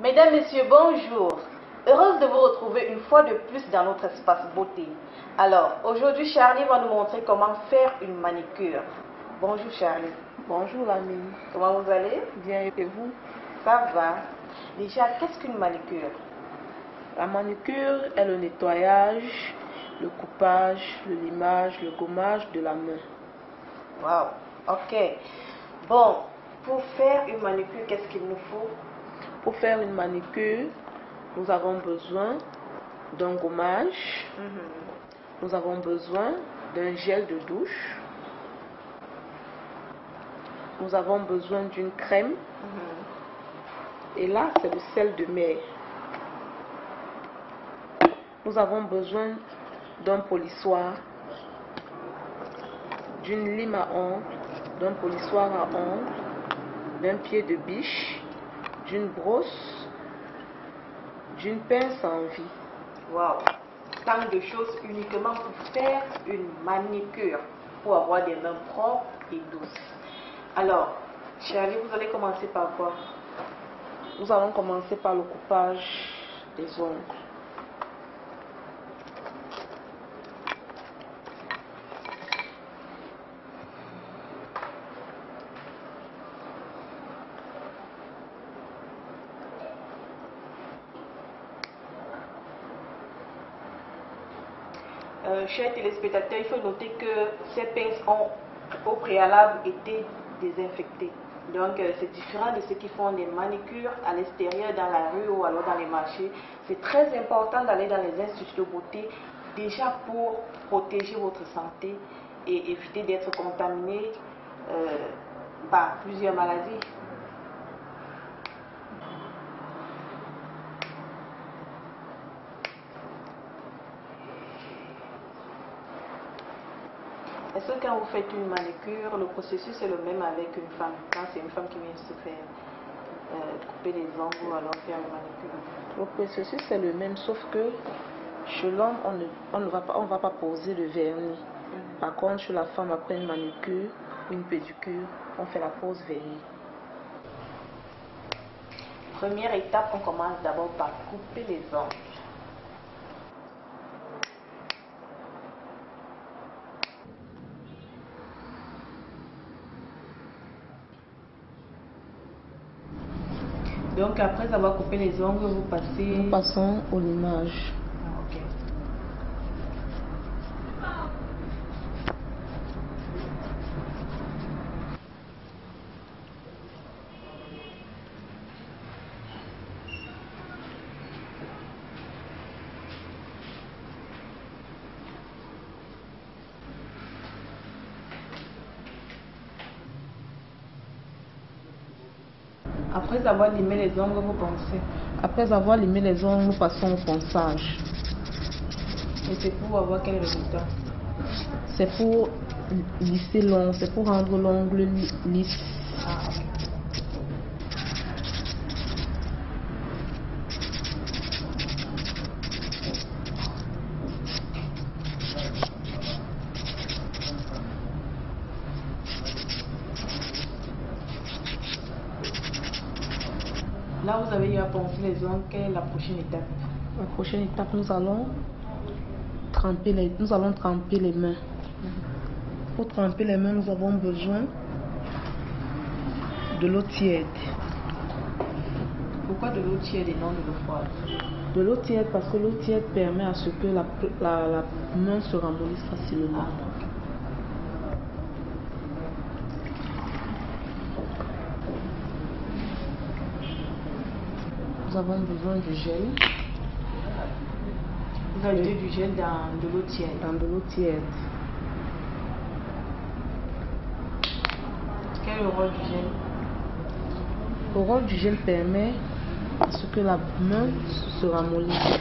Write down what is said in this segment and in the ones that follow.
Mesdames, Messieurs, bonjour. Heureuse de vous retrouver une fois de plus dans notre espace beauté. Alors, aujourd'hui, Charlie va nous montrer comment faire une manicure. Bonjour Charlie. Bonjour l'ami. Comment vous allez? Bien, et vous? Ça va. Déjà, qu'est-ce qu'une manicure? La manicure est le nettoyage, le coupage, le limage, le gommage de la main. Wow, ok. Bon, pour faire une manicure, qu'est-ce qu'il nous faut? Pour faire une manicure, nous avons besoin d'un gommage, nous avons besoin d'un gel de douche, nous avons besoin d'une crème, et là c'est le sel de mer. Nous avons besoin d'un polissoir, d'une lime à ongles, d'un polissoir à ongles, d'un pied de biche, d'une brosse, d'une pince à envie. Wow, tant de choses uniquement pour faire une manicure, pour avoir des mains propres et douces. Alors, Charlie, vous allez commencer par quoi? Nous allons commencer par le coupage des ongles. Chers téléspectateurs, il faut noter que ces pinces ont au préalable été désinfectées. Donc c'est différent de ceux qui font des manicures à l'extérieur, dans la rue ou alors dans les marchés. C'est très important d'aller dans les instituts de beauté déjà pour protéger votre santé et éviter d'être contaminé par plusieurs maladies. Est-ce que quand vous faites une manicure, le processus est le même avec une femme? Quand c'est une femme qui vient se faire couper les ongles ou alors faire une manicure? Le processus est le même, sauf que chez l'homme, on ne va pas poser le vernis. Par contre, chez la femme, après une manicure, une pédicure, on fait la pose vernis. Première étape, on commence d'abord par couper les ongles. Donc après avoir coupé les ongles, vous passez... Nous passons au limage. Ok. Après avoir limé les ongles, vous poncez. Après avoir limé les ongles, nous passons au ponçage. Et c'est pour avoir quel résultat? C'est pour lisser l'ongle, c'est pour rendre l'ongle lisse. Ah, ok. Là, vous avez eu à poncer les ongles. Quelle est la prochaine étape? La prochaine étape, nous allons tremper les mains. Pour tremper les mains, nous avons besoin de l'eau tiède. Pourquoi de l'eau tiède et non de l'eau froide? De l'eau tiède parce que l'eau tiède permet à ce que la main se ramollisse facilement. Nous avons besoin du gel. Vous ajoutez du gel dans de l'eau tiède. Dans de l'eau tiède. Quel est le rôle du gel? Le rôle du gel permet à ce que la main se ramollisse.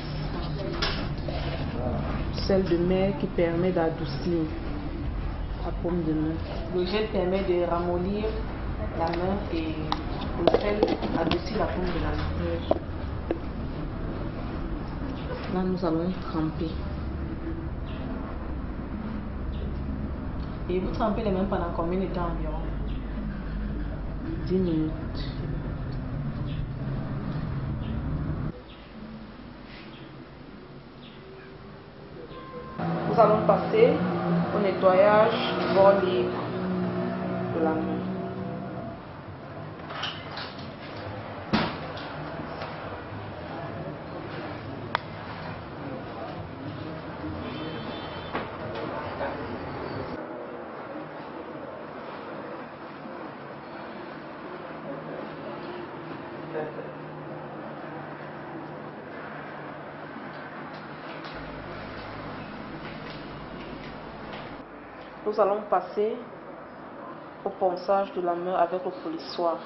Sel de mer qui permet d'adoucir la paume de main. Le gel permet de ramollir la main et le sel adoucit la paume de la main. Là, nous allons tremper. Et vous trempez les mains pendant combien de temps environ? 10 minutes. Nous allons passer au nettoyage du bord libre de la main. Nous allons passer au ponçage de la main avec le polissoir.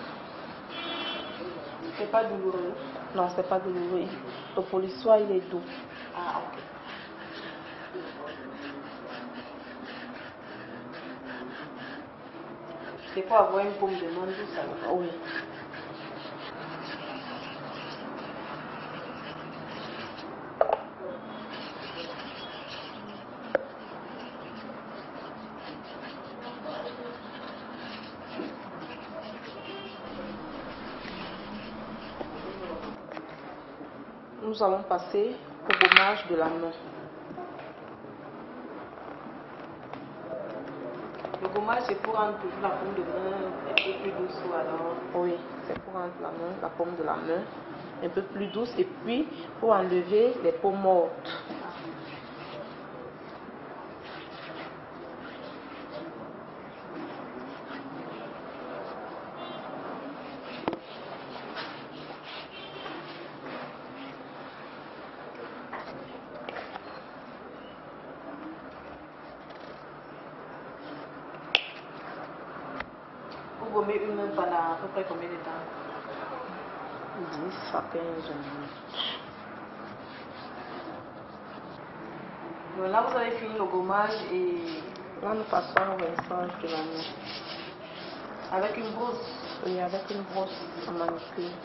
C'est pas douloureux? Non, c'est pas douloureux. Le polissoir, il est doux. Ah, ok. C'est pour avoir une paume de main douce alors? Oui. Nous allons passer au gommage de la main. Le gommage, c'est pour rendre toujours la paume de main un peu plus douce ou alors? Oui, c'est pour rendre la paume de la main un peu plus douce et puis pour enlever les peaux mortes. Vous gommez une main pendant à peu près combien de temps? 10 à 15 minutes. Donc là, vous avez fini le gommage et Là, nous passons au rinçage de la main. avec une brosse. Oui, avec une brosse à manicure.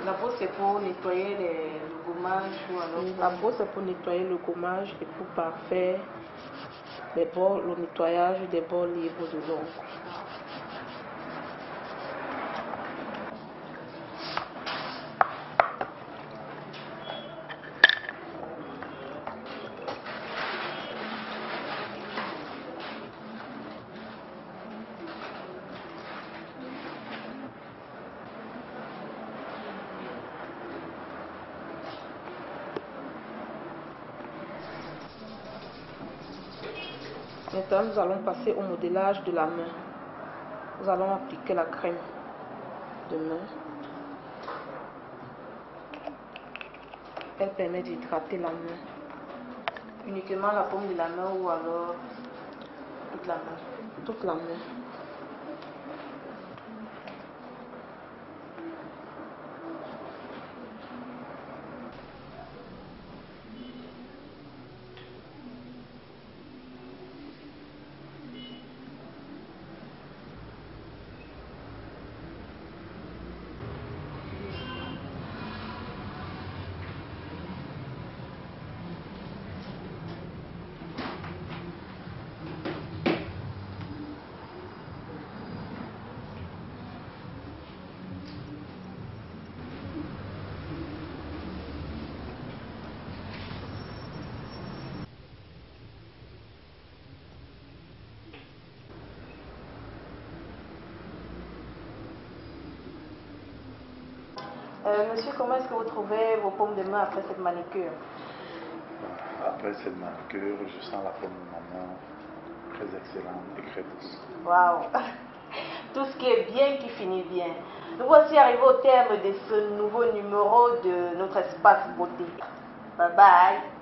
La brosse, c'est pour nettoyer le gommage ou alors? Oui, la brosse est pour nettoyer le gommage et pour parfaire les bords, le nettoyage des bords libres de l'ongle. Maintenant, nous allons passer au modélage de la main. Nous allons appliquer la crème de main. Elle permet d'hydrater la main. Uniquement la paume de la main ou alors toute la main? Toute la main. Monsieur, comment est-ce que vous trouvez vos paumes de main après cette manicure? Après cette manicure, je sens la paume de ma main très excellente et très douce. Waouh! Tout ce qui est bien qui finit bien. Nous voici arrivés au terme de ce nouveau numéro de notre espace beauté. Bye bye!